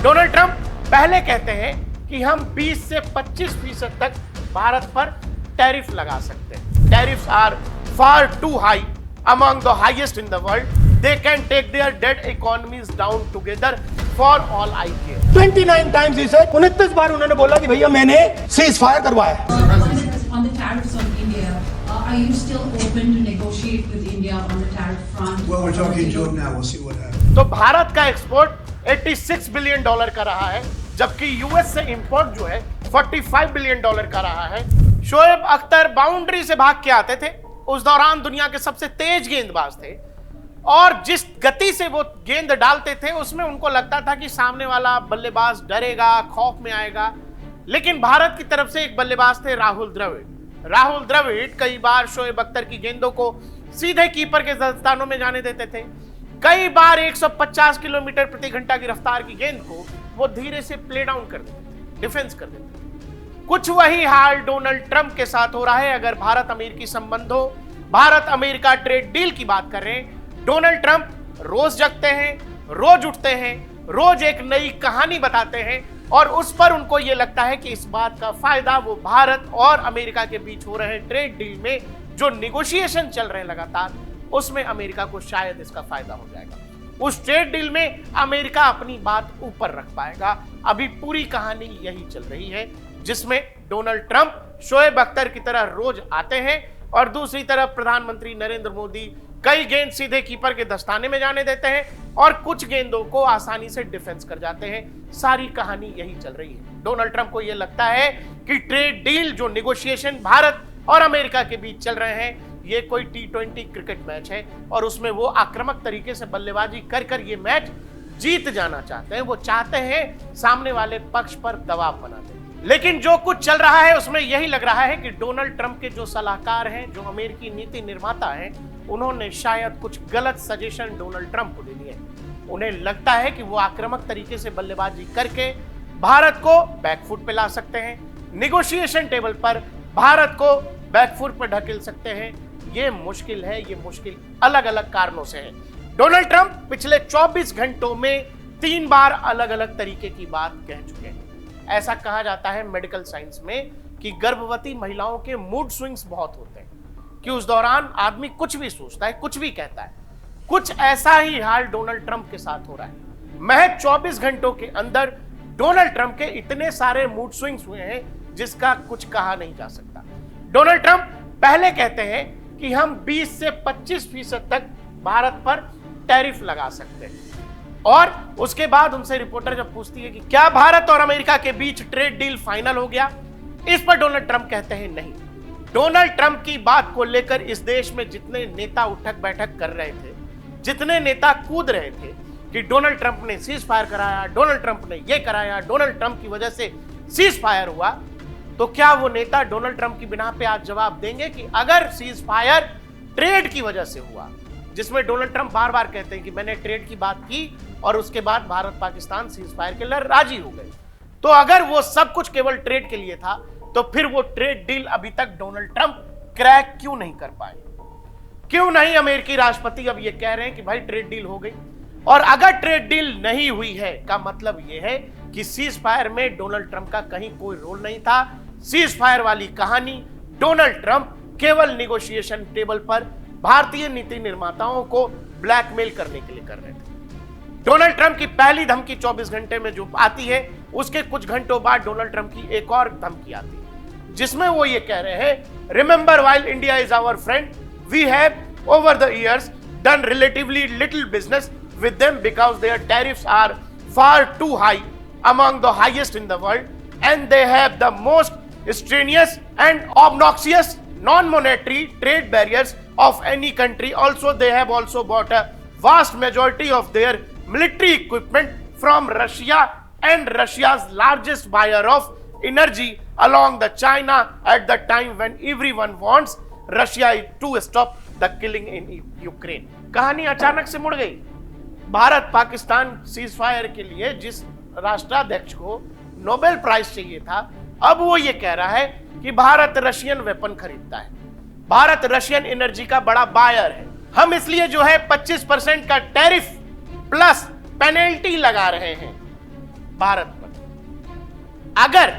Donald Trump पहले कहते हैं कि हम 20 से 25% तक भारत पर टैरिफ लगा सकते हैं। Tariffs are far too high, among the highest in the world. They can take their dead economies down together for all I care. 29 times ही सर, 29 बार उन्होंने बोला कि भैया मैंने सीज फायर करवाया। On the tariffs on India, are you still open to negotiate with India on the tariff front? Well, we're talking to them now. We'll see what happens. तो भारत का एक्सपोर्ट 86 बिलियन डॉलर का रहा है, जबकि US से import जो है 45 billion dollar का रहा है। शोएब अख्तर बाउंड्री से भाग के आते थे, उस दौरान दुनिया के सबसे तेज गेंदबाज थे और जिस गति से वो गेंद डालते थे उसमें उनको लगता था कि सामने वाला बल्लेबाज डरेगा, खौफ में आएगा। लेकिन भारत की तरफ से एक बल्लेबाज थे राहुल द्रविड़। राहुल द्रविड़ कई बार शोएब अख्तर की गेंदों को सीधे कीपर के दस्तानों में जाने देते थे। कई बार 150 किलोमीटर प्रति घंटा की रफ्तार की गेंद को वो धीरे से प्ले डाउन कर देते थे, डिफेंस कर देते थे। कुछ वही हाल डोनाल्ड ट्रंप के साथ हो रहा है। अगर भारत अमेरिकी संबंधों, भारत अमेरिका ट्रेड डील की बात कर रहे हैं, डोनाल्ड ट्रंप रोज जगते हैं, रोज उठते हैं, रोज एक नई कहानी बताते हैं और उस पर उनको यह लगता है कि इस बात का फायदा वो भारत और अमेरिका के बीच हो रहे ट्रेड डील में जो निगोशिएशन चल रहे हैं लगातार, उसमें अमेरिका को शायद इसका फायदा हो जाएगा। उस ट्रेड डील में अमेरिका अपनी बात ऊपर रख पाएगा। अभी पूरी कहानी यही चल रही है, जिसमें डोनाल्ड ट्रंप शोएब अख्तर की तरह रोज आते हैं और दूसरी तरफ प्रधानमंत्री नरेंद्र मोदी कई गेंद सीधे कीपर के दस्ताने में जाने देते हैं और कुछ गेंदों को आसानी से डिफेंस कर जाते हैं। सारी कहानी यही चल रही है। डोनाल्ड ट्रंप को यह लगता है कि ट्रेड डील जो निगोशिएशन भारत और अमेरिका के बीच चल रहे हैं, ये कोई T20 क्रिकेट मैच है और उसमें वो आक्रामक तरीके से बल्लेबाजी कर कर ये मैच जीत जाना चाहते हैं। वो चाहते हैं सामने वाले पक्ष पर दबाव बना दें। लेकिन जो कुछ चल रहा है उसमें यही लग रहा है कि डोनाल्ड ट्रंप के जो सलाहकार हैं, जो अमेरिकी नीति निर्माता हैं, उन्होंने शायद कुछ गलत सजेशन डोनाल्ड ट्रंप को दे दिए। उन्हें लगता है कि वो आक्रामक तरीके से बल्लेबाजी करके भारत को बैकफुट पे ला सकते हैं, निगोशिएशन टेबल पर भारत को बैकफुट पर ढकेल सकते हैं। ये मुश्किल है, ये मुश्किल अलग अलग कारणों से है। डोनाल्ड ट्रंप पिछले 24 घंटों में 3 बार अलग अलग तरीके की बात कह चुके हैं। ऐसा कहा जाता है मेडिकल साइंस में कि गर्भवती महिलाओं के मूड स्विंग्स बहुत होते हैं, कि उस दौरान आदमी कुछ भी सोचता है, कुछ भी कहता है। कुछ ऐसा ही हाल डोनाल्ड ट्रंप के साथ हो रहा है। महज 24 घंटों के अंदर डोनाल्ड ट्रंप के इतने सारे मूड स्विंग्स हुए हैं जिसका कुछ कहा नहीं जा सकता। डोनाल्ड ट्रंप पहले कहते हैं कि हम 20 से 25% तक भारत पर टैरिफ लगा सकते हैं और उसके बाद उनसे रिपोर्टर जब पूछती है कि क्या भारत और अमेरिका के बीच ट्रेड डील फाइनल हो गया, इस पर डोनाल्ड ट्रंप कहते हैं नहीं। डोनाल्ड ट्रंप की बात को लेकर इस देश में जितने नेता उठक बैठक कर रहे थे, जितने नेता कूद रहे थे कि डोनाल्ड ट्रंप ने सीज फायर कराया, डोनाल्ड ट्रंप ने ये कराया, डोनाल्ड ट्रंप की वजह से सीज फायर हुआ, तो क्या वो नेता डोनाल्ड ट्रंप की बिना पे आज जवाब देंगे कि अगर सीज फायर ट्रेड की वजह से हुआ, जिसमें डोनाल्ड ट्रंप बार बार कहते हैं कि मैंने ट्रेड की बात की और उसके बाद भारत पाकिस्तान सीज फायर के लिए राजी हो गए, तो अगर वो सब कुछ केवल ट्रेड के लिए था तो फिर वो ट्रेड डील अभी तक डोनाल्ड ट्रंप क्रैक क्यों नहीं कर पाए? क्यों नहीं अमेरिकी राष्ट्रपति अब ये कह रहे हैं कि भाई ट्रेड डील हो गई? और अगर ट्रेड डील नहीं हुई है का मतलब ये है कि सीज फायर में डोनाल्ड ट्रंप का कहीं कोई रोल नहीं था। सीज फायर वाली कहानी डोनाल्ड ट्रंप केवल निगोशिएशन टेबल पर भारतीय नीति निर्माताओं को ब्लैकमेल करने के लिए कर रहे थे। डोनाल्ड ट्रंप की पहली धमकी 24 घंटे में जो आती है, उसके कुछ घंटों बाद डोनाल्ड ट्रंप की एक और धमकी आती है, जिसमें वो ये कह रहे हैं, remember while India is our friend, we have over the years done relatively little business with them because their tariffs are far too high, among the highest in the world, and they have the most strenuous and obnoxious non-monetary trade barriers of any country. Also, they have also bought a vast majority of their military equipment from Russia and Russia's largest buyer of energy along the China at the time when everyone wants Russia to stop the killing in Ukraine. कहानी अचानक से मुड़ गई। Bharat Pakistan cease fire के लिए जिस राष्ट्राध्यक्ष को नोबेल प्राइज चाहिए था, अब वो ये कह रहा है कि भारत रशियन वेपन खरीदता है, भारत रशियन एनर्जी का बड़ा बायर है, हम इसलिए जो है 25% का टैरिफ प्लस पेनल्टी लगा रहे हैं। भारत पर। अगर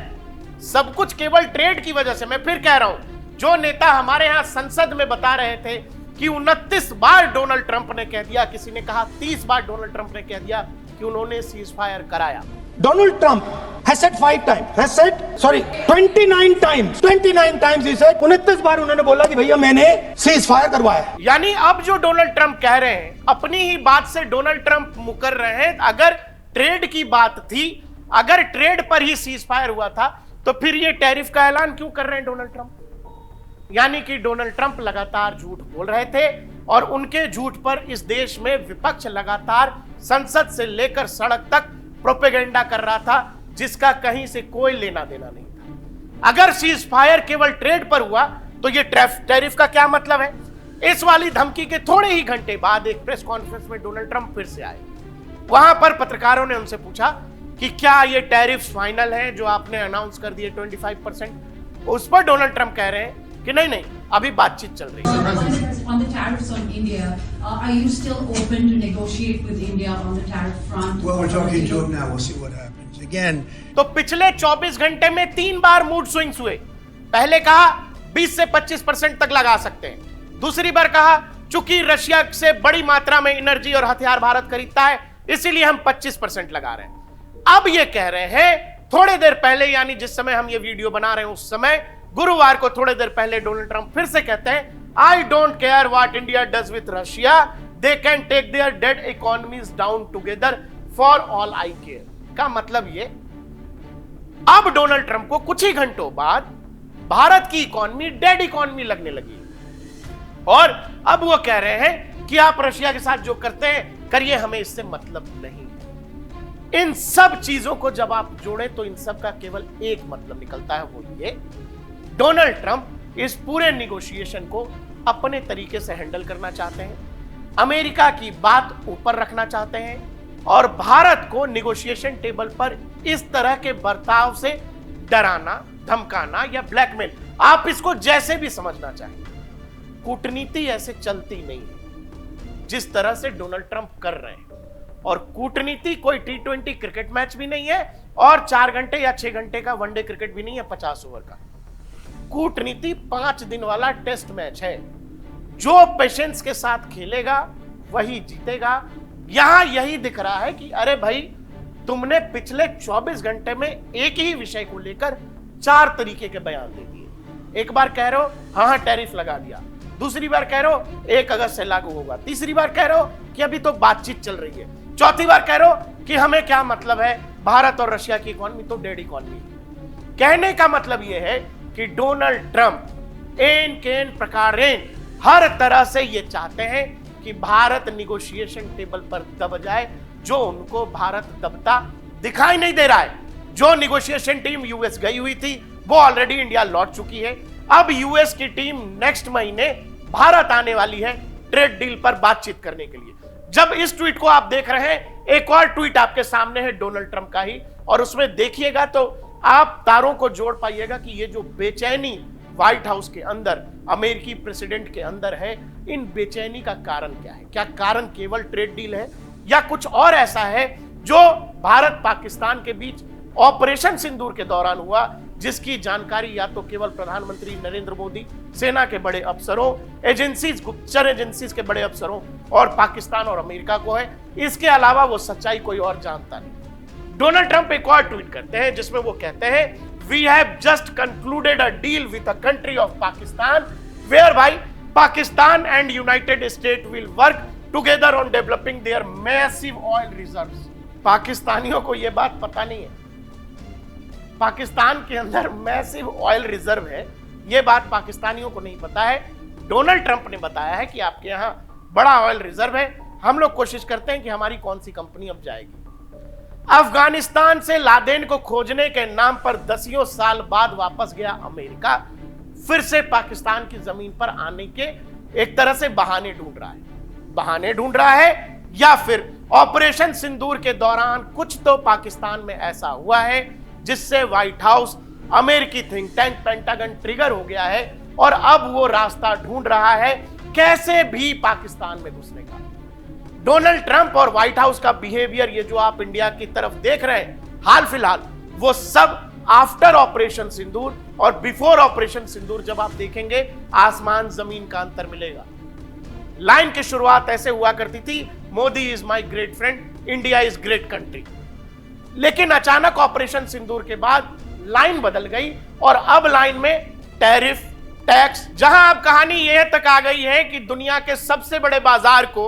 सब कुछ केवल ट्रेड की वजह से, मैं फिर कह रहा हूं, जो नेता हमारे यहां संसद में बता रहे थे कि 29 बार डोनाल्ड ट्रंप ने कह दिया, किसी ने कहा 30 बार डोनाल्ड ट्रंप ने कह दिया कि उन्होंने सीज फायर कराया। Donald Trump has said 5 times, has said, sorry, 29 times he said, 29 बार उन्होंने बोला कि भैया मैंने सीज फायर करवाया। यानी अब जो डोनाल्ड ट्रंप कह रहे हैं, अपनी ही बात से डोनाल्ड ट्रंप मुकर रहे हैं। अगर ट्रेड की बात थी, अगर ट्रेड पर ही सीज फायर हुआ था, तो फिर ये टैरिफ का ऐलान क्यों कर रहे हैं डोनाल्ड ट्रंप? यानी कि डोनाल्ड ट्रंप लगातार झूठ बोल रहे थे और उनके झूठ पर इस देश में विपक्ष लगातार संसद से लेकर सड़क तक प्रोपेगेंडा कर रहा था, जिसका कहीं से कोई लेना देना नहीं था। अगर सीज फायर केवल ट्रेड पर हुआ तो ये टैरिफ का क्या मतलब है? इस वाली धमकी के थोड़े ही घंटे बाद एक प्रेस कॉन्फ्रेंस में डोनाल्ड ट्रंप फिर से आए। वहां पर पत्रकारों ने उनसे पूछा कि क्या ये टैरिफ फाइनल है जो आपने अनाउंस कर दिए 25%? उस पर डोनाल्ड ट्रंप कह रहे हैं कि नहीं नहीं, अभी बातचीत चल रही है। On the tariffs on India, are you still open to negotiate with India on the tariff front? Well, we're talking to him now. We'll see what happens. Again, तो पिछले 24 घंटे में 3 बार मूड स्विंग्स हुए। पहले कहा 20 से 25% तक लगा सकते हैं, दूसरी बार कहा चूंकि रशिया से बड़ी मात्रा में एनर्जी और हथियार भारत खरीदता है इसीलिए हम 25% लगा रहे हैं। अब ये कह रहे हैं थोड़ी देर पहले, यानी जिस समय हम ये वीडियो बना रहे हैं उस समय गुरुवार को थोड़ी देर पहले डोनाल्ड ट्रंप फिर से कहते हैं I don't care what India does with Russia, they can take their dead economies down together for all I care. का मतलब ये, अब डोनाल्ड ट्रंप को कुछ ही घंटों बाद भारत की इकोनॉमी डेड इकोनॉमी लगने लगी और अब वो कह रहे हैं कि आप रशिया के साथ जो करते हैं करिए, हमें इससे मतलब नहीं। इन सब चीजों को जब आप जोड़ें तो इन सब का केवल एक मतलब निकलता है, वो ये, डोनाल्ड ट्रंप इस पूरे निगोशिएशन को अपने तरीके से हैंडल करना चाहते हैं, अमेरिका की बात ऊपर रखना चाहते हैं और भारत को निगोशिएशन टेबल पर इस तरह के बर्ताव से डराना, धमकाना या ब्लैकमेल, आप इसको जैसे भी समझना चाहें, कूटनीति ऐसे चलती नहीं है जिस तरह से डोनाल्ड ट्रंप कर रहे हैं। और कूटनीति कोई T20 क्रिकेट मैच भी नहीं है और 4 घंटे या 6 घंटे का वनडे क्रिकेट भी नहीं है 50 ओवर का। कूटनीति 5 दिन वाला टेस्ट मैच है, जो पेशेंस के साथ खेलेगा वही जीतेगा। यहां यही दिख रहा है कि अरे भाई, तुमने पिछले 24 घंटे में एक ही विषय को लेकर 4 तरीके के बयान दे दिए। एक बार कह रहे हो हाँ टैरिफ लगा दिया, दूसरी बार कह रहे हो 1 अगस्त से लागू होगा, तीसरी बार कह रहे हो कि अभी तो बातचीत चल रही है, चौथी बार कह रहे हो कि हमें क्या मतलब है, भारत और रशिया की इकोनॉमी तो डेड इकोनॉमी। कहने का मतलब यह है कि डोनाल्ड ट्रंप एन केन प्रकारेण हर तरह से ये चाहते हैं कि भारत निगोशिएशन टेबल पर दब जाए, जो उनको भारत दबता दिखाई नहीं दे रहा है। जो निगोशिएशन टीम यूएस गई हुई थी वो ऑलरेडी इंडिया लौट चुकी है। अब यूएस की टीम नेक्स्ट महीने भारत आने वाली है ट्रेड डील पर बातचीत करने के लिए। जब इस ट्वीट को आप देख रहे हैं, एक और ट्वीट आपके सामने है डोनाल्ड ट्रंप का ही, और उसमें देखिएगा तो आप तारों को जोड़ पाइएगा कि ये जो बेचैनी व्हाइट हाउस के अंदर, अमेरिकी प्रेसिडेंट के अंदर है, इन बेचैनी का कारण क्या है? क्या कारण केवल ट्रेड डील है या कुछ और ऐसा है जो भारत पाकिस्तान के बीच ऑपरेशन सिंदूर के दौरान हुआ, जिसकी जानकारी या तो केवल प्रधानमंत्री नरेंद्र मोदी, सेना के बड़े अफसरों, एजेंसीज, गुप्तचर एजेंसीज के बड़े अफसरों और पाकिस्तान और अमेरिका को है। इसके अलावा वो सच्चाई कोई और जानता नहीं। डोनाल्ड ट्रंप एक और ट्वीट करते हैं जिसमें वो कहते हैं We have just concluded a deal with a country of Pakistan whereby Pakistan and United States will work together on developing their massive oil reserves. पाकिस्तानियों को यह बात पता नहीं है, पाकिस्तान के अंदर मैसिव ऑयल रिजर्व है, यह बात पाकिस्तानियों को नहीं पता है। डोनाल्ड ट्रंप ने बताया है कि आपके यहां बड़ा ऑयल रिजर्व है, हम लोग कोशिश करते हैं कि हमारी कौन सी कंपनी अब जाएगी। अफगानिस्तान से लादेन को खोजने के नाम पर 10 साल बाद वापस गया अमेरिका, फिर से पाकिस्तान की जमीन पर आने के एक तरह से बहाने ढूंढ रहा है या फिर ऑपरेशन सिंदूर के दौरान कुछ तो पाकिस्तान में ऐसा हुआ है जिससे व्हाइट हाउस, अमेरिकी थिंक टैंक पेंटागन ट्रिगर हो गया है और अब वो रास्ता ढूंढ रहा है कैसे भी पाकिस्तान में घुसने का। डोनाल्ड ट्रंप और व्हाइट हाउस का बिहेवियर, ये जो आप इंडिया की तरफ देख रहे हैं, हाल फिलहाल वो सब आफ्टर ऑपरेशन सिंदूर और बिफोर ऑपरेशन सिंदूर जब आप देखेंगे, आसमान जमीन का अंतर मिलेगा। लाइन की शुरुआत ऐसे हुआ करती थी, Modi is my great friend, India is great country. लेकिन अचानक ऑपरेशन सिंदूर के बाद लाइन बदल गई और अब लाइन में टैरिफ, टैक्स, जहां अब कहानी यह तक आ गई है कि दुनिया के सबसे बड़े बाजार को,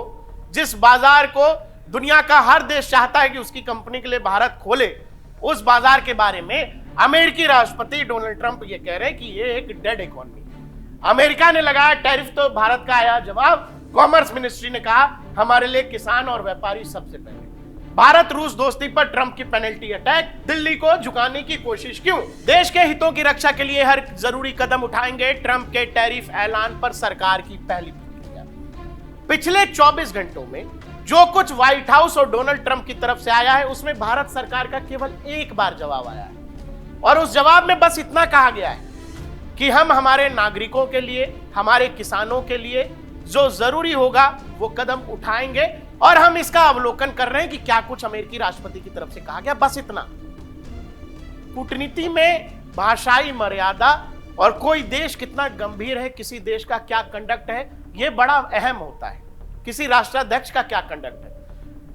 जिस बाजार को दुनिया का हर देश चाहता है कि उसकी कंपनी के लिए भारत खोले, उस बाजार के बारे में अमेरिकी राष्ट्रपति डोनाल्ड ट्रंप ये कह रहे हैं कि ये एक डेड इकोनॉमी। अमेरिका ने लगाया टैरिफ तो भारत का आया जवाब। कॉमर्स मिनिस्ट्री ने कहा हमारे लिए किसान और व्यापारी सबसे पहले। भारत रूस दोस्ती पर ट्रंप की पेनल्टी अटैक, दिल्ली को झुकाने की कोशिश क्यों? देश के हितों की रक्षा के लिए हर जरूरी कदम उठाएंगे, ट्रंप के टैरिफ ऐलान पर सरकार की पहली प्रतिक्रिया। पिछले 24 घंटों में जो कुछ व्हाइट हाउस और डोनाल्ड ट्रंप की तरफ से आया है, उसमें भारत सरकार का केवल एक बार जवाब आया है और उस जवाब में बस इतना कहा गया है कि हम हमारे नागरिकों के लिए, हमारे किसानों के लिए जो जरूरी होगा वो कदम उठाएंगे और हम इसका अवलोकन कर रहे हैं कि क्या कुछ अमेरिकी राष्ट्रपति की तरफ से कहा गया, बस इतना। कूटनीति में भाषाई मर्यादा और कोई देश कितना गंभीर है, किसी देश का क्या कंडक्ट है, यह बड़ा अहम होता है। किसी राष्ट्राध्यक्ष का क्या कंडक्ट है।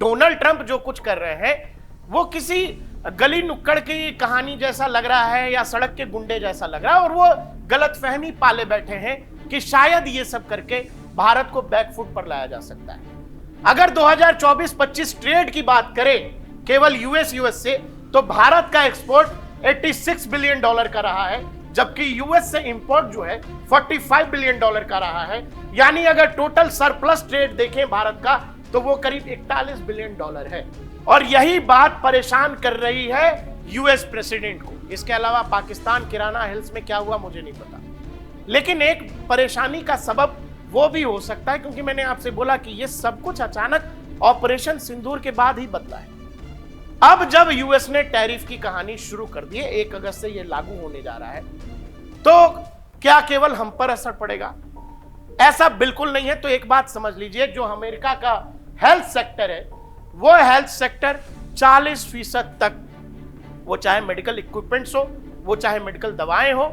डोनाल्ड ट्रंप जो कुछ कर रहे हैं वो किसी गली नुक्कड़ की कहानी जैसा लग रहा है या सड़क के गुंडे जैसा लग रहा है और वो गलतफहमी पाले बैठे हैं कि शायद ये सब करके भारत को बैकफुट पर लाया जा सकता है। अगर 2024-25 ट्रेड की बात करें केवल यूएस से, तो भारत का एक्सपोर्ट 86 बिलियन डॉलर का रहा है, जबकि यूएस से इंपोर्ट जो है 45 बिलियन डॉलर का रहा है। यानी अगर टोटल सरप्लस ट्रेड देखें भारत का तो वो करीब 41 बिलियन डॉलर है और यही बात परेशान कर रही है यूएस प्रेसिडेंट को। इसके अलावा पाकिस्तान किराना हिल्स में क्या हुआ मुझे नहीं पता, लेकिन एक परेशानी का सबब वो भी हो सकता है क्योंकि मैंने आपसे बोला कि ये सब कुछ अचानक ऑपरेशन सिंदूर के बाद ही बदला है। अब जब यूएस ने टैरिफ की कहानी शुरू कर दी है, 1 अगस्त से ये लागू होने जा रहा है, तो क्या केवल हम पर असर पड़ेगा? ऐसा बिल्कुल नहीं है। तो एक बात समझ लीजिए, जो अमेरिका का हेल्थ सेक्टर है वो हेल्थ सेक्टर 40% तक, वो चाहे मेडिकल इक्विपमेंट्स हो, वो चाहे मेडिकल दवाएं हो,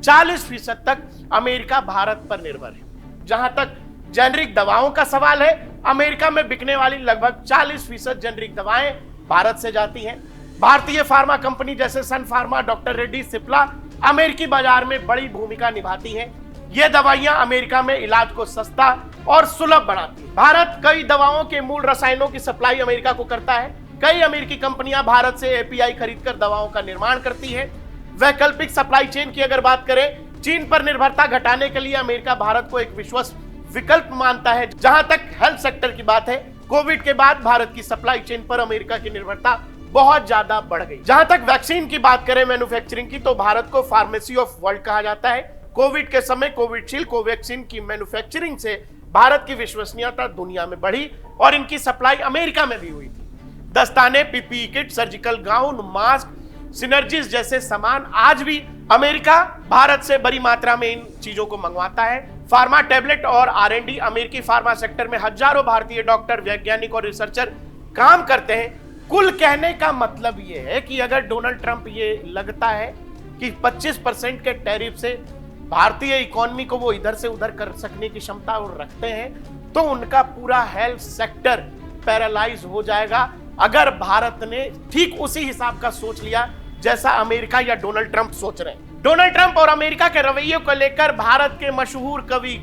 40% तक अमेरिका भारत पर निर्भर है। जहां तक जेनरिक दवाओं का सवाल है, अमेरिका में बिकने वाली लगभग 40% जेनरिक दवाएं भारत से जाती हैं। भारतीय फार्मा कंपनी जैसे सन फार्मा, डॉक्टर रेड्डी, सिप्ला अमेरिकी बाजार में बड़ी भूमिका निभाती हैं। ये दवाइयां अमेरिका में इलाज को सस्ता और सुलभ बनाती हैं। भारत कई दवाओं के मूल रसायनों की सप्लाई अमेरिका को करता है। कई अमेरिकी कंपनियां भारत से एपीआई खरीदकर दवाओं का निर्माण करती हैं। वैकल्पिक सप्लाई चेन की अगर बात करें, चीन पर निर्भरता घटाने के लिए अमेरिका भारत को एक विश्वसनीय विकल्प मानता है। जहां तक हेल्थ सेक्टर की बात है, कोविड के बाद भारत की सप्लाई चेन पर अमेरिका की निर्भरता बहुत ज्यादा बढ़ गई। जहां तक वैक्सीन की बात करें, मैन्युफैक्चरिंग की, तो भारत को फार्मेसी ऑफ वर्ल्ड कहा जाता है। कोविड के समय कोविशील्ड, कोवैक्सीन की मैन्युफैक्चरिंग से भारत की विश्वसनीयता दुनिया में बढ़ी और इनकी सप्लाई अमेरिका में भी हुई थी। दस्ताने, PPE kit, surgical gown, mask, synergies जैसे सामान आज भी अमेरिका भारत से बड़ी मात्रा में इन चीजों को मंगवाता है। फार्मा, टैबलेट और R&D, अमेरिकी फार्मा सेक्टर में हजारों भारतीय डॉक्टर, वैज्ञानिक और रिसर्चर काम करते हैं। कुल कहने का मतलब यह है कि अगर डोनाल्ड ट्रंप ये लगता है कि 25% के टैरिफ से भारतीय इकोनॉमी को वो इधर से उधर कर सकने की क्षमता वो रखते हैं, तो उनका पूरा हेल्थ सेक्टर पैरालाइज हो जाएगा अगर भारत ने ठीक उसी हिसाब का सोच लिया जैसा अमेरिका या डोनाल्ड ट्रंप सोच रहे हैं। डोनाल्ड ट्रंप और अमेरिका के रवैये को लेकर भारत के मशहूर कवि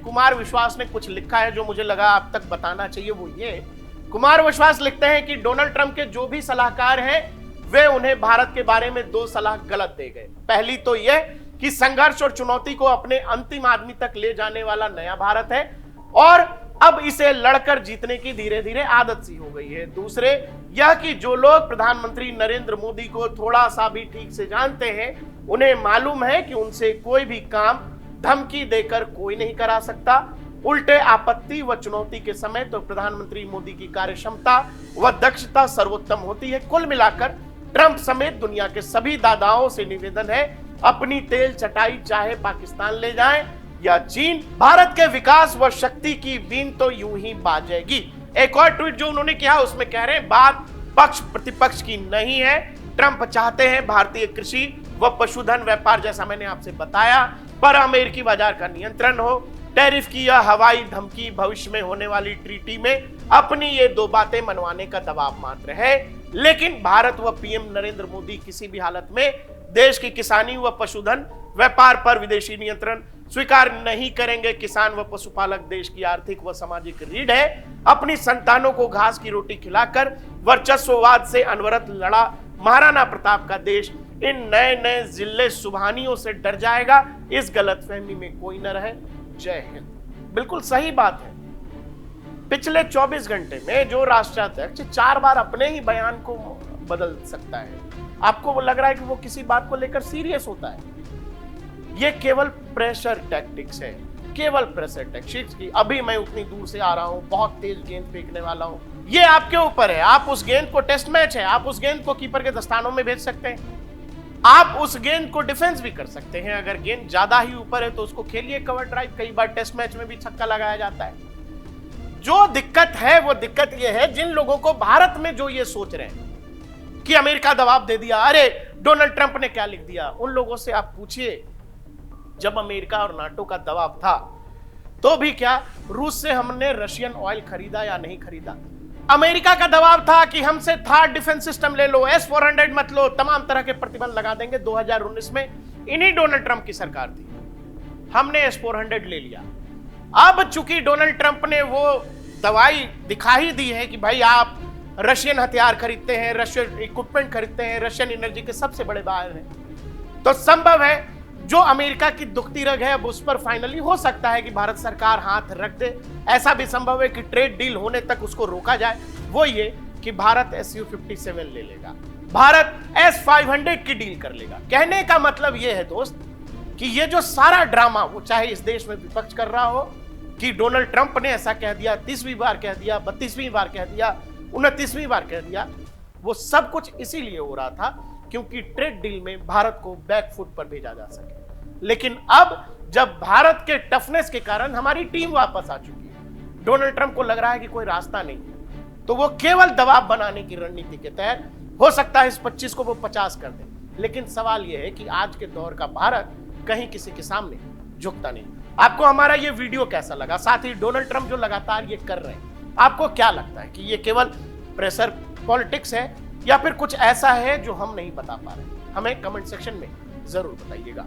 कुमार विश्वास ने कुछ लिखा है जो मुझे लगा आप तक बताना चाहिए। वो ये, कुमार विश्वास लिखते हैं कि डोनाल्ड ट्रंप के जो भी सलाहकार हैं वे उन्हें भारत के बारे में 2 सलाह गलत दे गए। पहली तो यह कि संघर्ष और चुनौती को अपने अंतिम आदमी तक ले जाने वाला नया भारत है और अब इसे लड़कर जीतने की धीरे धीरे आदत सी हो गई है। दूसरे यह कि जो लोग प्रधानमंत्री नरेंद्र मोदी को थोड़ा सा भी ठीक से जानते हैं, उन्हें मालूम है कि उनसे कोई भी काम धमकी देकर कोई नहीं करा सकता। उल्टे आपत्ति व चुनौती के समय तो प्रधानमंत्री मोदी की कार्यक्षमता व दक्षता सर्वोत्तम होती है। कुल मिलाकर ट्रंप समेत दुनिया के सभी दादाओं से निवेदन है, अपनी तेल चटाई चाहे पाकिस्तान ले जाएं या चीन, भारत के विकास व शक्ति की बीन तो यूं ही बाजेगी। एक और ट्वीट जो उन्होंने किया उसमें कह रहे हैं, बात पक्ष प्रतिपक्ष की नहीं है, ट्रंप चाहते हैं भारतीय कृषि व पशुधन व्यापार, जैसा मैंने आपसे बताया, पर अमेरिकी बाजार का नियंत्रण हो। टैरिफ की यह हवाई धमकी भविष्य में होने वाली ट्रीटी में अपनी ये दो बातें मनवाने का दबाव मात्र है, लेकिन भारत व पीएम नरेंद्र मोदी किसी भी हालत में देश की किसानी व पशुधन व्यापार पर विदेशी नियंत्रण स्वीकार नहीं करेंगे। किसान व पशुपालक देश की आर्थिक व सामाजिक रीढ़ है। अपनी संतानों को घास की रोटी खिलाकर वर्चस्ववाद से अनवरत लड़ा महाराणा प्रताप का देश इन नए नए जिले सुबहानियों से डर जाएगा। इस गलतफहमी में कोई न रहे। जय हिंद। बिल्कुल सही बात है। पिछले 24 घंटे में जो राष्ट्राध्यक्ष 4 बार अपने ही बयान को बदल सकता है, आपको वो लग रहा है कि वो किसी बात को लेकर सीरियस होता है? ये केवल प्रेशर टैक्टिक्स है, केवल प्रेशर टैक्टिक्स की। अभी मैं उतनी दूर से आ रहा हूं, बहुत तेज गेंद फेंकने वाला हूं, ये आपके ऊपर है। आप उस गेंद को, टेस्ट मैच है, आप उस गेंद को कीपर के दस्तानों में भेज सकते हैं, आप उस गेंद को डिफेंस भी कर सकते हैं। अगर गेंद ज्यादा ही ऊपर है तो उसको खेलिए कवर ड्राइव। कई बार टेस्ट मैच में भी छक्का लगाया जाता है। जो दिक्कत है वो दिक्कत ये है, जिन लोगों को भारत में जो ये सोच रहे हैं कि अमेरिका दबाव दे दिया, अरे डोनाल्ड ट्रंप ने क्या लिख दिया, उन लोगों से आप पूछिए जब अमेरिका और नाटो का दबाव था तो भी क्या रूस से हमने रशियन ऑयल खरीदा या नहीं खरीदा? अमेरिका का दबाव था कि हमसे थार्ड डिफेंस सिस्टम ले लो, S-400 मत लो, तमाम तरह के प्रतिबंध लगा देंगे। 2019 में इन्हीं डोनाल्ड ट्रंप की सरकार थी, हमने S-400 ले लिया। अब चूंकि डोनाल्ड ट्रंप ने वो दवाई दिखा ही दी है कि भाई आप रशियन हथियार खरीदते हैं, रशियन इक्विपमेंट खरीदते हैं, रशियन एनर्जी के सबसे बड़े बाहर हैं, तो संभव है जो अमेरिका की दुखती रग है अब उस पर फाइनली हो सकता है कि भारत सरकार हाथ रख दे। ऐसा भी संभव है कि ट्रेड डील होने तक उसको रोका जाए। वो ये कि भारत Su-57 ले लेगा, भारत S-500 की डील कर लेगा। कहने का मतलब ये है दोस्त कि ये जो सारा ड्रामा, वो चाहे इस देश में विपक्ष कर रहा हो कि डोनाल्ड ट्रंप ने ऐसा कह दिया, 30वीं बार कह दिया, 32वीं बार कह दिया, 29वीं बार कह दिया, वो सब कुछ इसीलिए हो रहा था क्योंकि ट्रेड डील में भारत को बैक फुट पर भेजा जा सके। लेकिन अब जब भारत के टफनेस के कारण हमारी टीम वापस आ चुकी है, डोनाल्ड ट्रंप को लग रहा है कि कोई रास्ता नहीं है, तो वो केवल दबाव बनाने की रणनीति के तहत हो सकता है इस 25 को वो 50 कर दे। लेकिन सवाल यह है कि आज के दौर का भारत कहीं किसी के सामने झुकता नहीं। आपको हमारा ये वीडियो कैसा लगा? साथ ही डोनाल्ड ट्रंप जो लगातार ये कर रहे हैं, आपको क्या लगता है कि ये केवल प्रेशर पॉलिटिक्स है या फिर कुछ ऐसा है जो हम नहीं बता पा रहे? हमें कमेंट सेक्शन में जरूर बताइएगा।